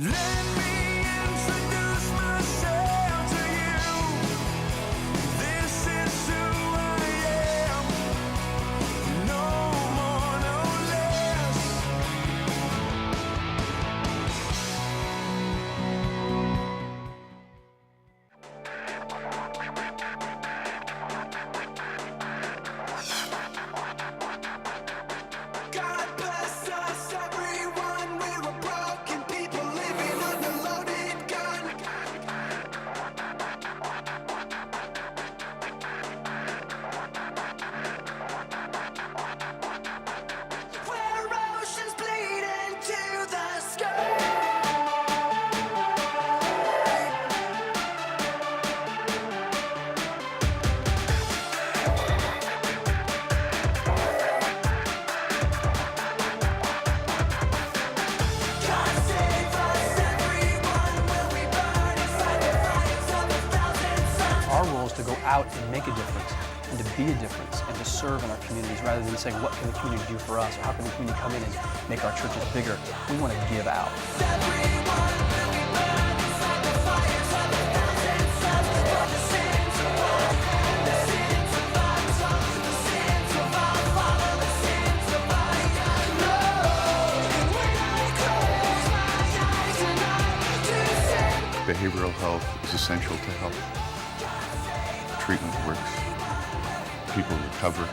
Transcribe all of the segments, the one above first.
Let me introduce myself to you. This is who I am. No more, no less. God bless us, everyone. We were broken people living under loaded gun. Where oceans bleed into the sky. God save us, everyone. Will we burn inside the fires of 1,000 suns? Our role is to go out and make a difference, and to be a difference, and to serve in our communities, rather than saying, what can the community do for us, or how can the community come in and make our churches bigger. We want to give out. Everyone, will we burn inside the fires of 1,000 suns? For the sins of our hand, the sins of our tongue, the sins of our father, the sins of our young. Lord, when I close my eyes tonight to sin. Behavioral health is essential to health. Treatment works, people recover,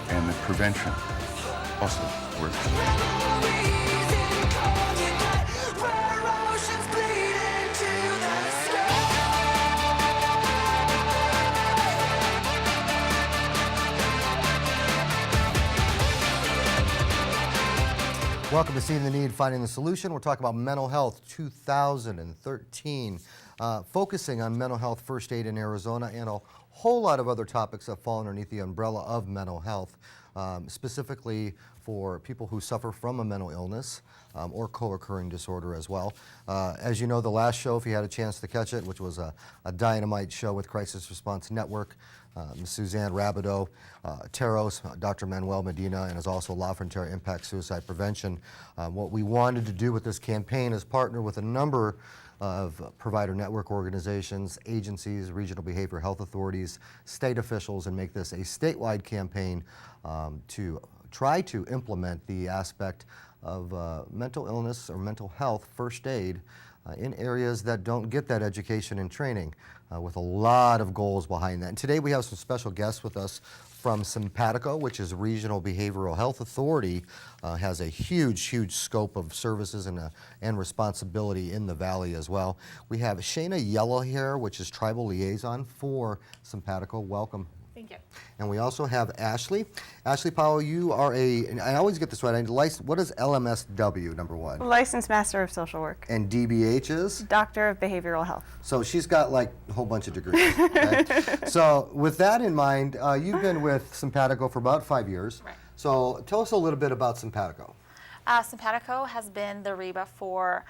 and the prevention also works. Memories in cold night, where oceans bleed into the sky. Welcome to Seeing the Need, Finding the Solution. We're talking about Mental Health 2013, focusing on mental health first aid in Arizona and a whole lot of other topics that fall underneath the umbrella of mental health, specifically for people who suffer from a mental illness or co-occurring disorder as well. As you know, the last show, if you had a chance to catch it, which was a dynamite show with Crisis Response Network, Ms. Suzanne Rabideau, Taros, Dr. Manuel Medina, and is also La Frontera Impact Suicide Prevention. What we wanted to do with this campaign is partner with a number of provider network organizations, agencies, regional behavioral health authorities, state officials, and make this a statewide campaign to try to implement the aspect of mental illness or mental health first aid in areas that don't get that education and training, with a lot of goals behind that. And today we have some special guests with us from Cenpatico, which is Regional Behavioral Health Authority, has a huge scope of services and responsibility in the valley as well. We have Sheina Yellowhair, which is Tribal Liaison for Cenpatico. Welcome. Thank you. And we also have Ashley. Ashley Powell, you are and I always get this right, what is LMSW, number one? Licensed Master of Social Work. And DBH is? Doctor of Behavioral Health. So she's got like a whole bunch of degrees. Okay? So with that in mind, you've been with Cenpatico for about 5 years. Right. So tell us a little bit about Cenpatico. Cenpatico has been the REBA for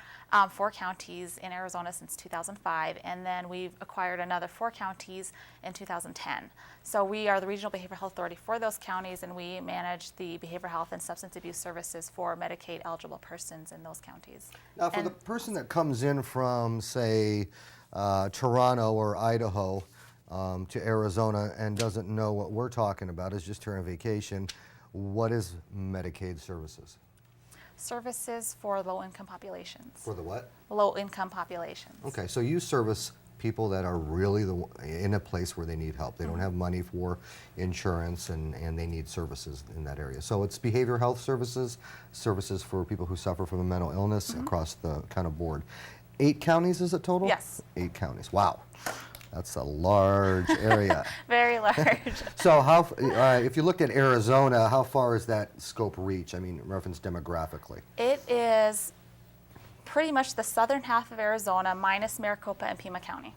4 counties in Arizona since 2005, and then we've acquired another 4 counties in 2010. So we are the Regional Behavioral Health Authority for those counties, and we manage the behavioral health and substance abuse services for Medicaid eligible persons in those counties. Now for the person that comes in from, say, Toronto or Idaho to Arizona and doesn't know what we're talking about, is just here on vacation, what is Medicaid services? Services for low-income populations. For the what? Low-income populations. Okay, so you service people that are really in a place where they need help. They don't have money for insurance and they need services in that area. So it's behavioral health services, services for people who suffer from a mental illness across the kind of board. 8 counties is it total? Yes. 8 counties, wow. That's a large area. Very large. So how, if you look at Arizona, how far is that scope reach? I mean, reference demographically. It is pretty much the southern half of Arizona minus Maricopa and Pima County.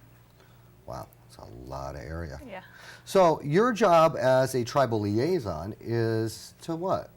Wow, it's a lot of area. Yeah. So your job as a tribal liaison is to what?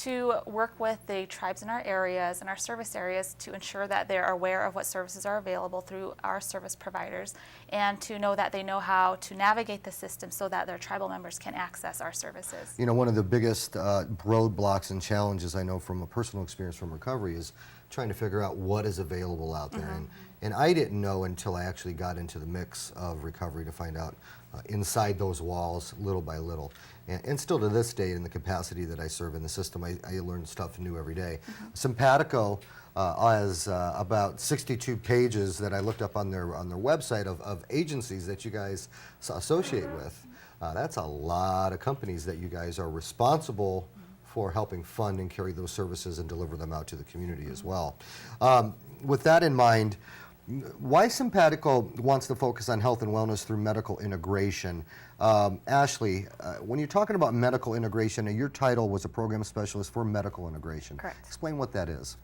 To work with the tribes in our areas and our service areas to ensure that they're aware of what services are available through our service providers, and to know that they know how to navigate the system so that their tribal members can access our services. You know, one of the biggest roadblocks and challenges I know from a personal experience from recovery is trying to figure out what is available out there. And I didn't know until I actually got into the mix of recovery to find out inside those walls, little by little. And still to this day, in the capacity that I serve in the system, I learn stuff new every day. Cenpatico has about 62 pages that I looked up on their website of agencies that you guys associate with. That's a lot of companies that you guys are responsible for helping fund and carry those services and deliver them out to the community as well. With that in mind, why Cenpatico wants to focus on health and wellness through medical integration? Ashley, when you're talking about medical integration, your title was a program specialist for medical integration. Correct. Explain what that is.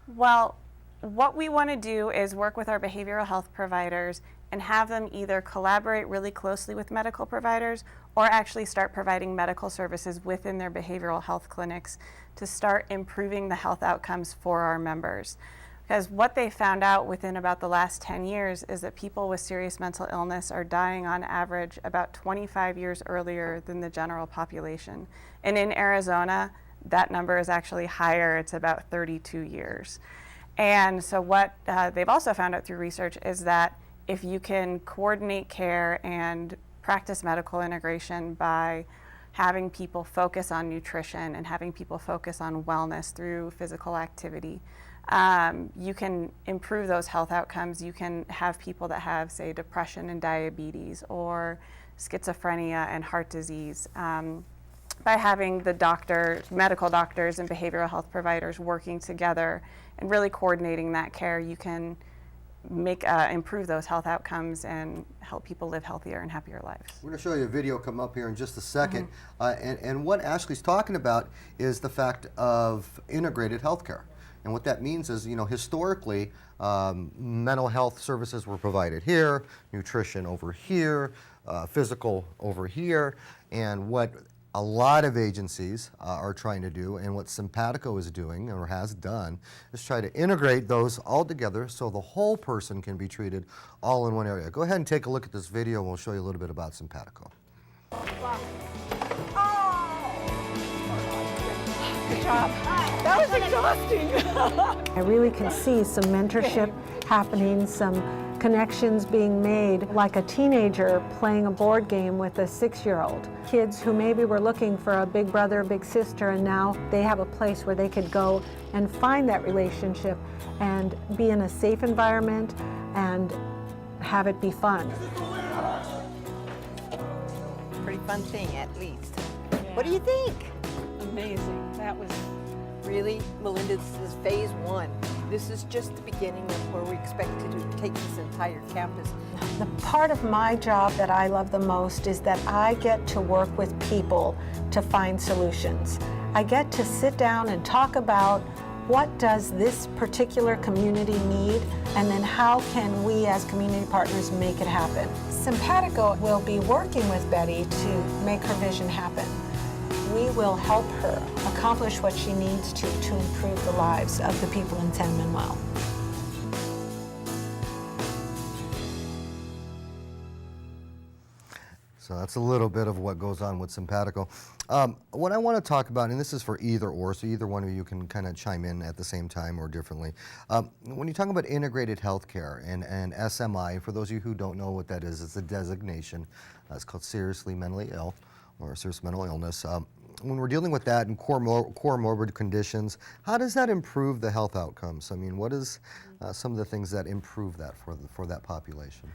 Well, what we want to do is work with our behavioral health providers and have them either collaborate really closely with medical providers or actually start providing medical services within their behavioral health clinics to start improving the health outcomes for our members. Because what they found out within about the last 10 years is that people with serious mental illness are dying on average about 25 years earlier than the general population. And in Arizona, that number is actually higher. It's about 32 years. And so what they've also found out through research is that if you can coordinate care and practice medical integration by having people focus on nutrition and having people focus on wellness through physical activity, you can improve those health outcomes. You can have people that have, say, depression and diabetes or schizophrenia and heart disease. By having the medical doctors and behavioral health providers working together and really coordinating that care, you can improve those health outcomes and help people live healthier and happier lives. We're going to show you a video come up here in just a second. And what Ashley's talking about is the fact of integrated healthcare. And what that means is, historically, mental health services were provided here, nutrition over here, physical over here, and what a lot of agencies are trying to do, and what Cenpatico is doing or has done, is try to integrate those all together so the whole person can be treated all in one area. Go ahead and take a look at this video, and we'll show you a little bit about Cenpatico. Good job. That was exhausting. I really can see some mentorship happening, some connections being made, like a teenager playing a board game with a 6-year-old. Kids who maybe were looking for a big brother, big sister, and now they have a place where they could go and find that relationship and be in a safe environment and have it be fun. Pretty fun thing, at least. What do you think? Amazing. That was Really, Melinda, this is phase 1. This is just the beginning of where we expect to take this entire campus. the part of my job that I love the most is that I get to work with people to find solutions. I get to sit down and talk about what does this particular community need, and then how can we as community partners make it happen. Cenpatico will be working with Betty to make her vision happen. We will help her accomplish what she needs to improve the lives of the people in San Manuel. So that's a little bit of what goes on with Cenpatico. What I want to talk about, and this is for either or, so either one of you can kind of chime in at the same time or differently. When you talk about integrated healthcare and SMI, for those of you who don't know what that is, it's a designation. It's called seriously mentally ill or serious mental illness. When we're dealing with that and comorbid conditions, how does that improve the health outcomes? I mean, what is some of the things that improve that for that population?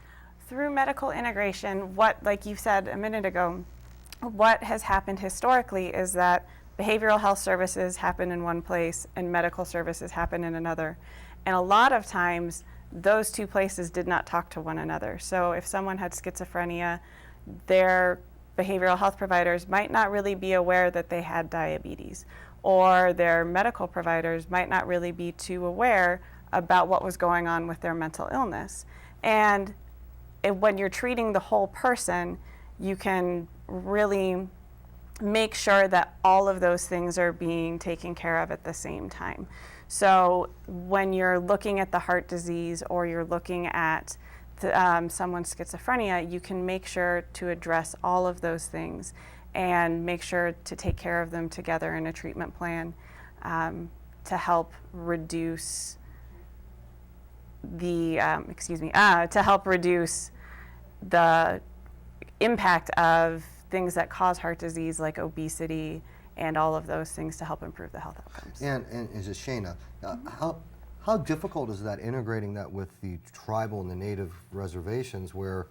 Through medical integration, what, like you said a minute ago, what has happened historically is that behavioral health services happen in one place and medical services happen in another. And a lot of times, those two places did not talk to one another. So if someone had schizophrenia, their behavioral health providers might not really be aware that they had diabetes, or their medical providers might not really be too aware about what was going on with their mental illness. And when you're treating the whole person, you can really make sure that all of those things are being taken care of at the same time. So when you're looking at the heart disease or you're looking at someone's schizophrenia, you can make sure to address all of those things and make sure to take care of them together in a treatment plan to help reduce the to help reduce the impact of things that cause heart disease like obesity and all of those things to help improve the health outcomes. And is it Sheina? How difficult is that integrating that with the tribal and the native reservations where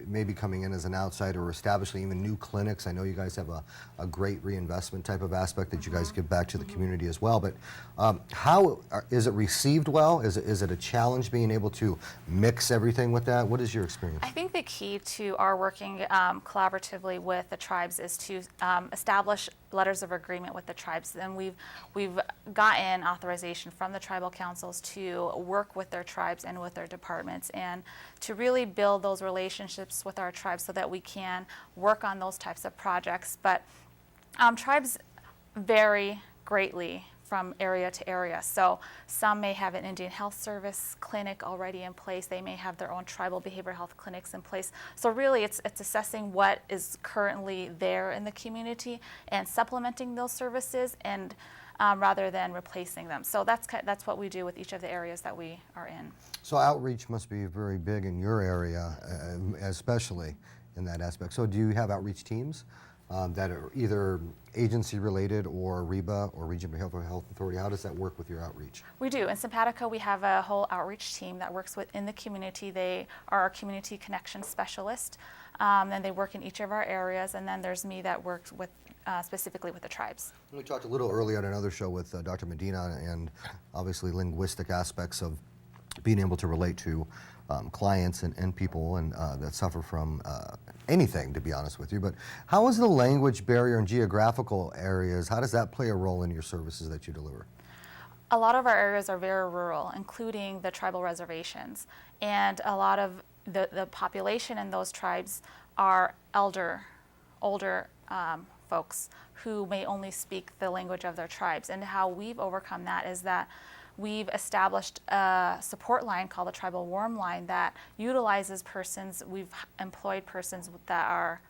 maybe coming in as an outsider or establishing even new clinics? I know you guys have a great reinvestment type of aspect that you guys give back to the community as well, but how is it received well? Is it a challenge being able to mix everything with that? What is your experience? I think the key to our working collaboratively with the tribes is to establish letters of agreement with the tribes. And we've gotten authorization from the tribal councils to work with their tribes and with their departments and to really build those relationships with our tribes so that we can work on those types of projects. But tribes vary greatly from area to area. So some may have an Indian Health Service clinic already in place. They may have their own tribal behavioral health clinics in place. So really it's assessing what is currently there in the community and supplementing those services and rather than replacing them. So that's what we do with each of the areas that we are in. So outreach must be very big in your area, especially in that aspect. So do you have outreach teams that are either agency related or REBA or Regional Behavioral Health Authority? How does that work with your outreach? We do. In Cenpatico, we have a whole outreach team that works within the community. They are our community connection specialist, and they work in each of our areas. And then there's me that works with specifically with the tribes. We talked a little earlier on another show with Dr. Medina and obviously linguistic aspects of being able to relate to clients and people and that suffer from anything, to be honest with you. But how is the language barrier in geographical areas, how does that play a role in your services that you deliver? A lot of our areas are very rural, including the tribal reservations. And a lot of the population in those tribes are older folks who may only speak the language of their tribes. And how we've overcome that is that we've established a support line called the Tribal Warm Line that utilizes persons, we've employed persons that are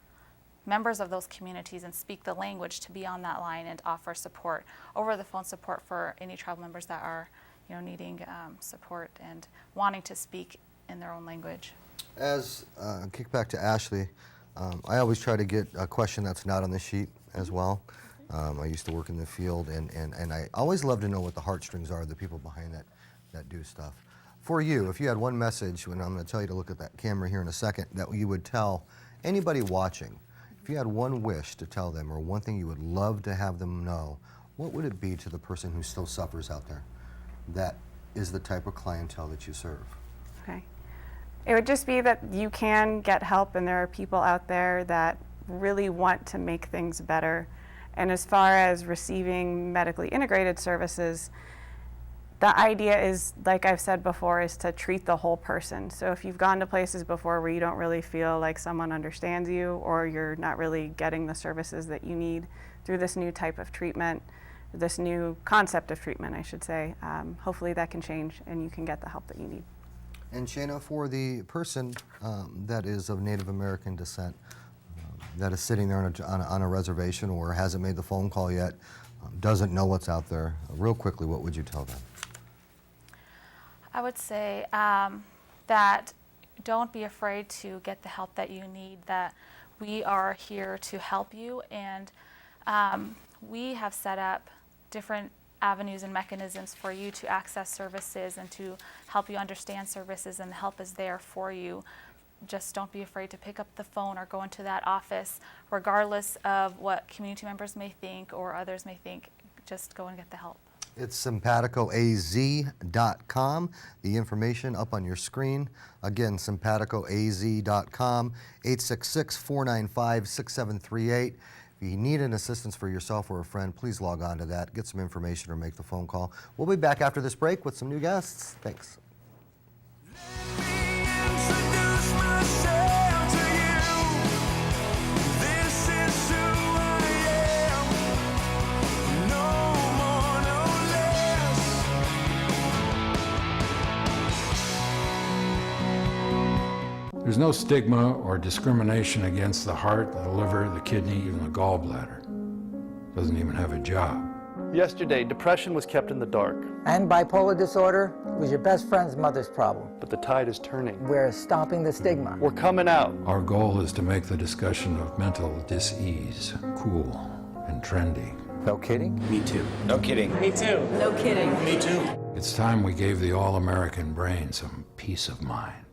members of those communities and speak the language to be on that line and offer support, over the phone support for any tribal members that are needing support and wanting to speak in their own language. As kick back to Ashley, I always try to get a question that's not on the sheet as well. I used to work in the field, and I always love to know what the heartstrings are of the people behind that do stuff. For you, if you had one message, and I'm going to tell you to look at that camera here in a second, that you would tell anybody watching, if you had one wish to tell them or one thing you would love to have them know, what would it be to the person who still suffers out there? That is the type of clientele that you serve. Okay. It would just be that you can get help, and there are people out there that really want to make things better. And as far as receiving medically integrated services, the idea is, like I've said before, is to treat the whole person. So if you've gone to places before where you don't really feel like someone understands you, or you're not really getting the services that you need through this new type of treatment, this new concept of treatment, I should say, hopefully that can change and you can get the help that you need. And Sheina, for the person that is of Native American descent, that is sitting there on a reservation or hasn't made the phone call yet, doesn't know what's out there, real quickly, what would you tell them? I would say that don't be afraid to get the help that you need, that we are here to help you, and we have set up different avenues and mechanisms for you to access services and to help you understand services, and the help is there for you. Just don't be afraid to pick up the phone or go into that office, regardless of what community members may think or others may think. Just go and get the help. It's Cenpaticoaz.com. The information up on your screen. Again, Cenpaticoaz.com, 866-495-6738. If you need an assistance for yourself or a friend, please log on to that, get some information, or make the phone call. We'll be back after this break with some new guests. Thanks. Introduce myself to you. This is who I am. No more, no less. There's no stigma or discrimination against the heart, the liver, the kidney, even the gallbladder. Doesn't even have a job. Yesterday, depression was kept in the dark, And bipolar disorder was your best friend's mother's problem. but the tide is turning. We're stopping the stigma. We're coming out. Our goal is to make the discussion of mental dis-ease cool and trendy. No kidding? Me too. No kidding. No kidding. Me too. It's time we gave the all-American brain some peace of mind.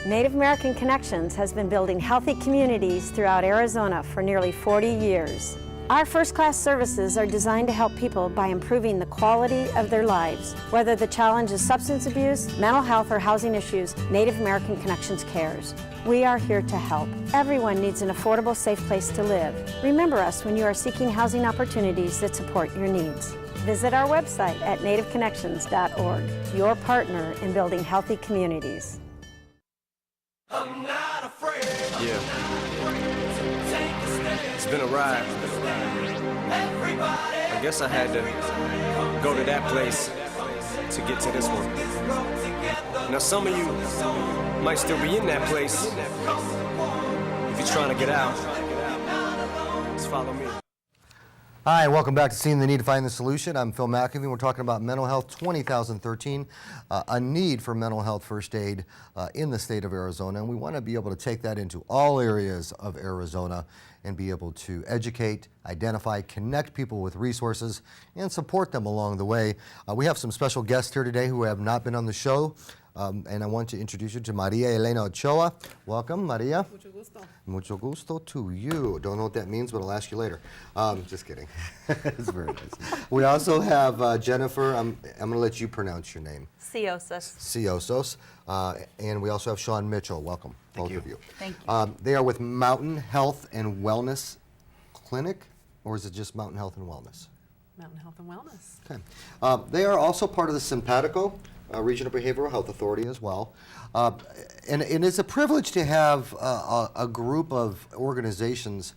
Native American Connections has been building healthy communities throughout Arizona for nearly 40 years. Our first-class services are designed to help people by improving the quality of their lives. Whether the challenge is substance abuse, mental health, or housing issues, Native American Connections cares. We are here to help. Everyone needs an affordable, safe place to live. Remember us when you are seeking housing opportunities that support your needs. Visit our website at nativeconnections.org, your partner in building healthy communities. I'm not afraid. Yeah. It's been a ride. I guess I had to go to that place to get to this one. Now some of you might still be in that place. If you're trying to get out, just follow me. Hi, welcome back to Seeing the Need to Find the Solution. I'm Phil McIlveen. We're talking about mental health 2013, a need for mental health first aid in the state of Arizona. And we want to be able to take that into all areas of Arizona and be able to educate, identify, connect people with resources, and support them along the way. We have some special guests here today who have not been on the show. And I want to introduce you to Maria Elena Ochoa. Welcome, Maria. Mucho gusto. Mucho gusto to you. Don't know what that means, but I'll ask you later. Just kidding. It's very nice. We also have Jennifer. I'm going to let you pronounce your name. Siozos. Siozos. And we also have Shawn Mitchell. Welcome, both of you. Thank you. They are with Mountain Health and Wellness Clinic, or is it just Mountain Health and Wellness? Mountain Health and Wellness. Okay. They are also part of the Cenpatico Regional Behavioral Health Authority as well. And it's a privilege to have a group of organizations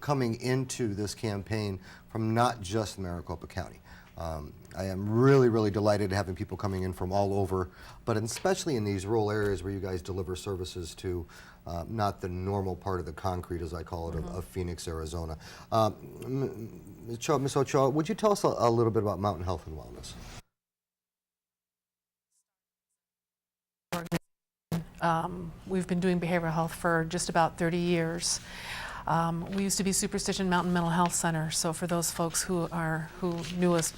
coming into this campaign from not just Maricopa County. I am really, really delighted having people coming in from all over, but especially in these rural areas where you guys deliver services to not the normal part of the concrete, as I call it, of Phoenix, Arizona. Ms. Ochoa, would you tell us a little bit about Mountain Health and Wellness? We've been doing behavioral health for just about 30 years. We used to be Superstition Mountain Mental Health Center, so for those folks who knew us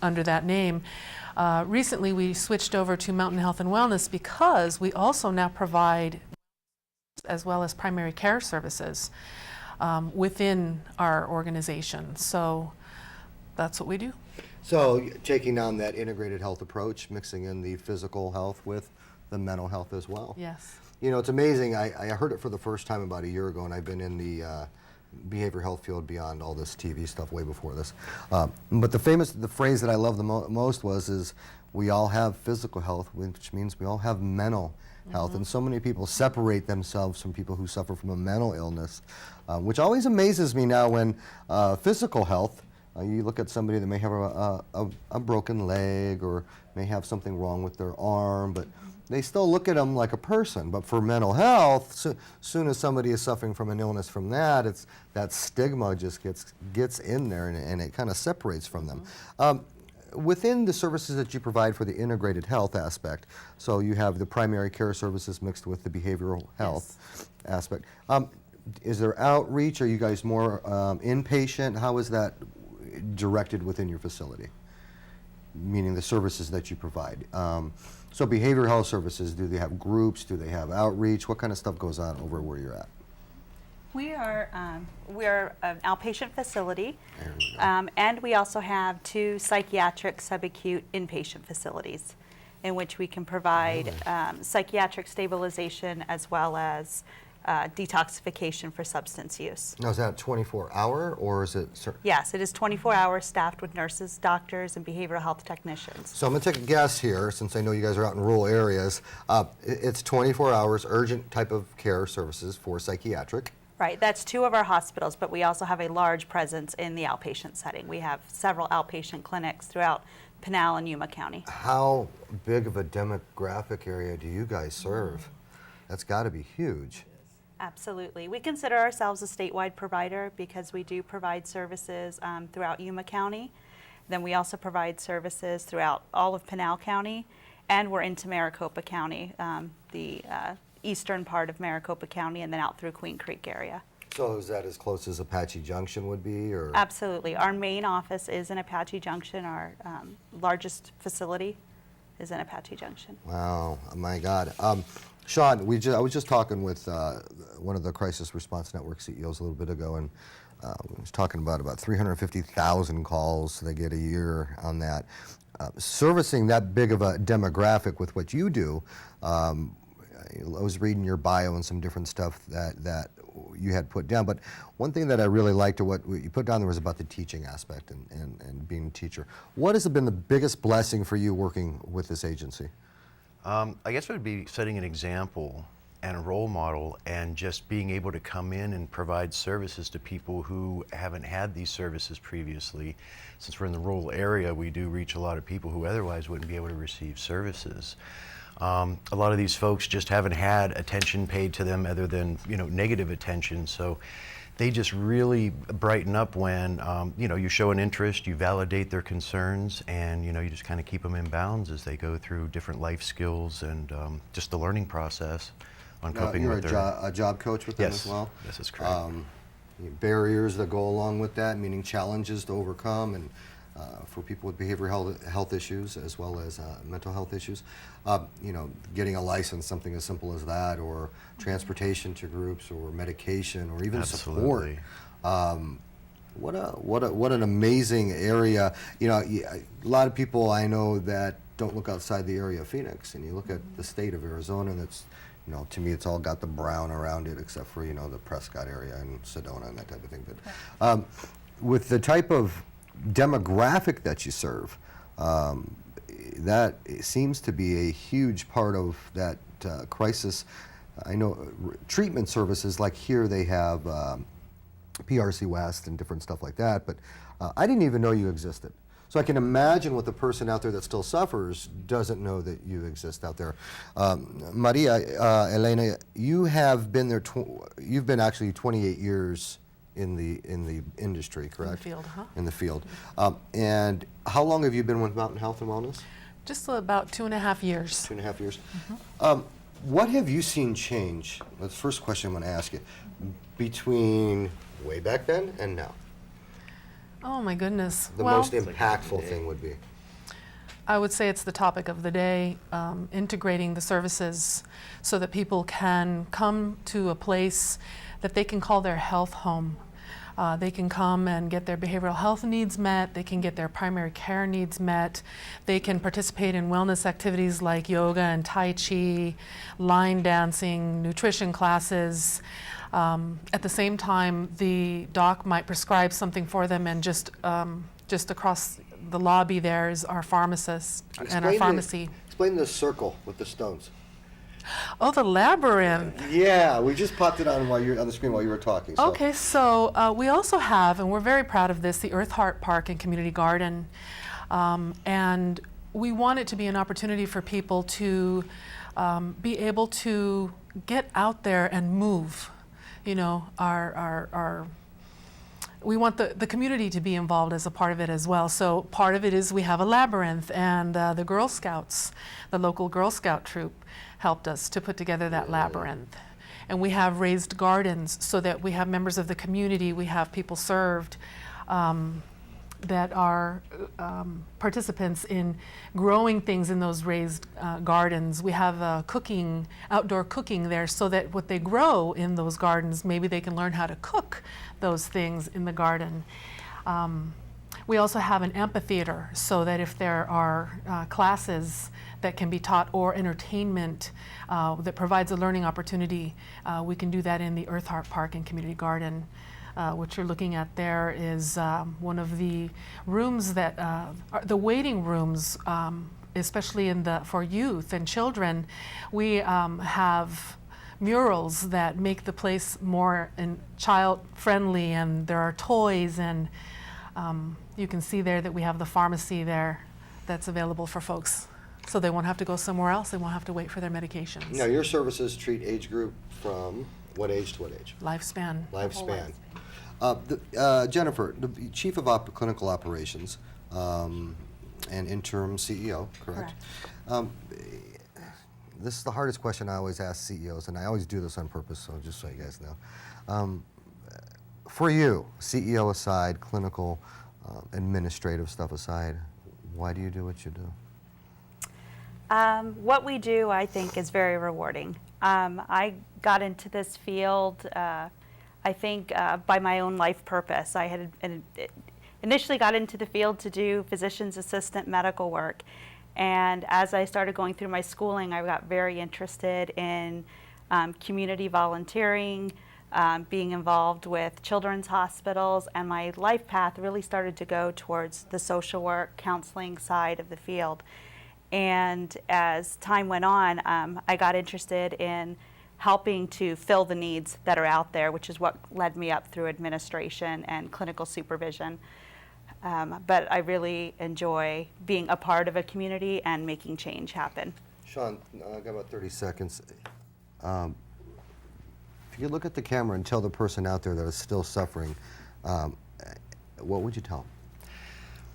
under that name, recently we switched over to Mountain Health and Wellness because we also now provide as well as primary care services within our organization. So that's what we do. So taking on that integrated health approach, mixing in the physical health with the mental health as well. Yes. You know, it's amazing. I heard it for the first time about a year ago, and I've been in the behavioral health field beyond all this TV stuff way before this. But the phrase that I love the most is we all have physical health, which means we all have mental health. And so many people separate themselves from people who suffer from a mental illness, which always amazes me now when physical health, you look at somebody that may have a broken leg or may have something wrong with their arm, but they still look at them like a person. But for mental health, soon as somebody is suffering from an illness from that, that stigma just gets in there and it kind of separates from them. Within the services that you provide for the integrated health aspect, so you have the primary care services mixed with the behavioral health aspect. Is there outreach? Are you guys more inpatient? How is that directed within your facility? Meaning the services that you provide. So behavioral health services, do they have groups? Do they have outreach? What kind of stuff goes on over where you're at? We are an outpatient facility, and we also have 2 psychiatric subacute inpatient facilities in which we can provide psychiatric stabilization as well as detoxification for substance use. Now, is that 24-hour or is it? Yes, it is 24 hours staffed with nurses, doctors, and behavioral health technicians. So I'm going to take a guess here, since I know you guys are out in rural areas. It's 24 hours urgent type of care services for psychiatric. Right, that's 2 of our hospitals, but we also have a large presence in the outpatient setting. We have several outpatient clinics throughout Pinal and Yuma County. How big of a demographic area do you guys serve? That's got to be huge. Absolutely. We consider ourselves a statewide provider because we do provide services throughout Yuma County. Then we also provide services throughout all of Pinal County, and we're into Maricopa County, the eastern part of Maricopa County, and then out through Queen Creek area. So is that as close as Apache Junction would be, or? Absolutely. Our main office is in Apache Junction. Our largest facility is in Apache Junction. Wow, my God. Shawn, I was just talking with one of the Crisis Response Network CEOs a little bit ago, and we was talking about 350,000 calls they get a year on that. Servicing that big of a demographic with what you do, I was reading your bio and some different stuff that you had put down, but one thing that I really liked what you put down there was about the teaching aspect and being a teacher. What has been the biggest blessing for you working with this agency? I guess it would be setting an example and a role model, and just being able to come in and provide services to people who haven't had these services previously. Since we're in the rural area, we do reach a lot of people who otherwise wouldn't be able to receive services. A lot of these folks just haven't had attention paid to them other than, negative attention. So they just really brighten up when, you show an interest, you validate their concerns, and, you just kind of keep them in bounds as they go through different life skills and just the learning process on coping with their... You're a job coach with them as well? Yes, that's correct. Barriers that go along with that, meaning challenges to overcome, and for people with behavioral health issues as well as mental health issues. Getting a license, something as simple as that, or transportation to groups, or medication, or even support. What an amazing area. A lot of people I know that don't look outside the area of Phoenix, and you look at the state of Arizona, and it's, to me, it's all got the brown around it, except for, the Prescott area and Sedona and that type of thing. But with the type of demographic that you serve, that seems to be a huge part of that crisis. I know treatment services, like here they have PRC West and different stuff like that, but I didn't even know you existed. So I can imagine what the person out there that still suffers doesn't know that you exist out there. Maria, Elena, you have been there, you've been actually 28 years in the industry, correct? In the field, huh? In the field. And how long have you been with Mountain Health and Wellness? Just about 2.5 years. 2.5 years. Mm-hmm. What have you seen change? That's the first question I'm going to ask you. Between way back then and now? Oh my goodness. The most impactful thing would be? I would say it's the topic of the day, integrating the services so that people can come to a place that they can call their health home. They can come and get their behavioral health needs met, they can get their primary care needs met, they can participate in wellness activities like yoga and Tai Chi, line dancing, nutrition classes. At the same time, the doc might prescribe something for them, and just across the lobby there is our pharmacist and our pharmacy. Explain the circle with the stones. Oh, the labyrinth. Yeah, we just popped it on on the screen while you were talking. So. Okay, so we also have, and we're very proud of this, the Earth Heart Park and Community Garden. And we want it to be an opportunity for people to be able to get out there and move. We want the community to be involved as a part of it as well. So part of it is we have a labyrinth, and the Girl Scouts, the local Girl Scout troop, helped us to put together that labyrinth. And we have raised gardens so that we have members of the community, we have people served that are participants in growing things in those raised gardens. We have outdoor cooking there, so that what they grow in those gardens, maybe they can learn how to cook those things in the garden. We also have an amphitheater, so that if there are classes that can be taught or entertainment that provides a learning opportunity, we can do that in the Earth Heart Park and Community Garden. What you're looking at there is one of the rooms that are the waiting rooms, especially for youth and children. We have murals that make the place more child-friendly, and there are toys, and you can see there that we have the pharmacy there that's available for folks, so they won't have to go somewhere else. They won't have to wait for their medications. Now, your services treat age group from? What age to what age? Lifespan. Lifespan. Jennifer, the Chief of Clinical Operations and Interim CEO, correct? This is the hardest question I always ask CEOs, and I always do this on purpose, so just so you guys know. For you, CEO aside, clinical, administrative stuff aside, why do you do what you do? What we do, I think, is very rewarding. I got into this field, I think, by my own life purpose. I had initially got into the field to do physician's assistant medical work. And as I started going through my schooling, I got very interested in community volunteering, being involved with children's hospitals, and my life path really started to go towards the social work, counseling side of the field. And as time went on, I got interested in helping to fill the needs that are out there, which is what led me up through administration and clinical supervision. But I really enjoy being a part of a community and making change happen. Shawn, I've got about 30 seconds. If you look at the camera and tell the person out there that is still suffering, what would you tell them?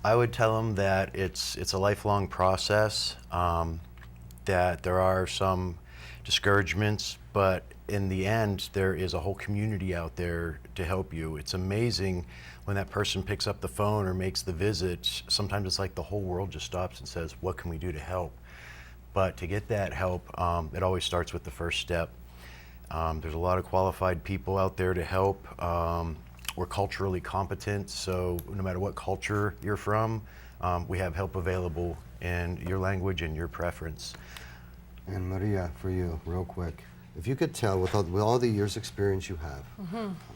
I would tell them that it's a lifelong process, that there are some discouragements, but in the end, there is a whole community out there to help you. It's amazing when that person picks up the phone or makes the visit. Sometimes it's like the whole world just stops and says, what can we do to help? But to get that help, it always starts with the first step. There's a lot of qualified people out there to help. We're culturally competent, so no matter what culture you're from, we have help available in your language and your preference. And Maria, for you, real quick, if you could tell with all the years experience you have,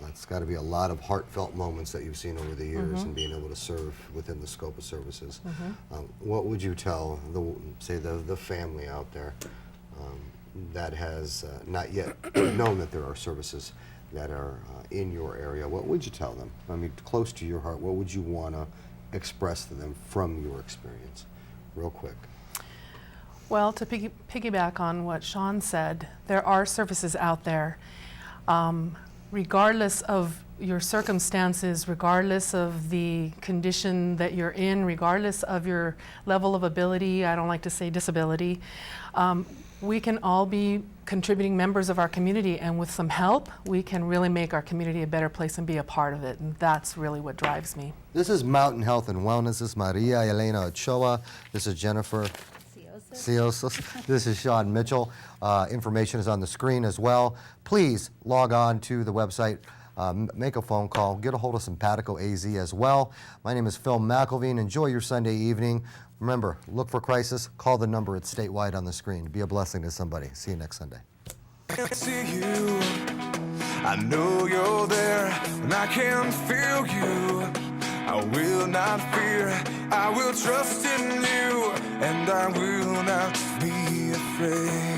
that's got to be a lot of heartfelt moments that you've seen over the years and being able to serve within the scope of services. What would you tell, the family out there that has not yet known that there are services that are in your area? What would you tell them? I mean, close to your heart, what would you want to express to them from your experience? Real quick. Well, to piggyback on what Shawn said, there are services out there. Regardless of your circumstances, regardless of the condition that you're in, regardless of your level of ability, I don't like to say disability, we can all be contributing members of our community, and with some help, we can really make our community a better place and be a part of it, and that's really what drives me. This is Mountain Health and Wellness. This is Maria Elena Ochoa. This is Jennifer Siozos. This is Shawn Mitchell. Information is on the screen as well. Please log on to the website, make a phone call, get a hold of Cenpatico AZ as well. My name is Phil McIlveen. Enjoy your Sunday evening. Remember, look for crisis, call the number, it's statewide on the screen. Be a blessing to somebody. See you next Sunday. I see you, I know you're there, and I can feel you. I will not fear, I will trust in you, and I will not be afraid.